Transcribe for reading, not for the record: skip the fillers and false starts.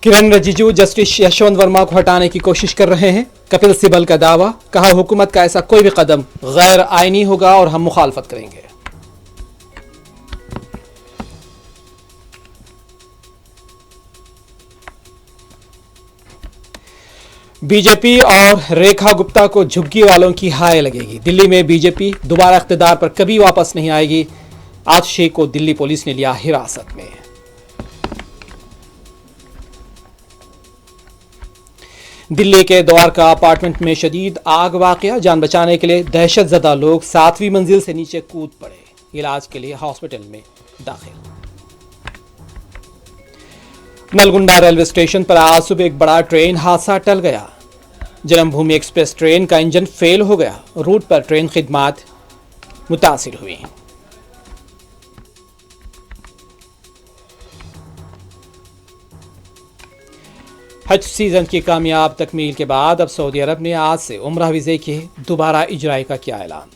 किरण Rijiju justice Yashwant Verma को हटाने की कोशिश कर रहे हैं। कपिल सिब्बल का दावा, कहा हुकूमत का ऐसा कोई भी कदम गैर आईनी होगा और हम मुखालफत करेंगे। बीजेपी और रेखा गुप्ता को झुग्गी वालों की हाय लगेगी। दिल्ली में बीजेपी दोबारा इख्तिदार पर कभी वापस नहीं आएगी। आतिशी को दिल्ली पुलिस ने लिया हिरासत में। दिल्ली के द्वारका अपार्टमेंट में शदीद आग वाकया, जान बचाने के लिए दहशतजदा लोग 7वीं मंजिल से नीचे कूद पड़े, इलाज के लिए हॉस्पिटल में दाखिल। नलगुंडा रेलवे स्टेशन पर आज सुबह एक बड़ा ट्रेन हादसा टल गया। जन्मभूमि एक्सप्रेस ट्रेन का इंजन फेल हो गया, रूट पर ट्रेन खिदमात मुतासिर हुई। हज सीजन की कामयाब तकमील के बाद अब सऊदी अरब ने आज से उम्रा वीज़े के दोबारा इजराई का किया ऐलान।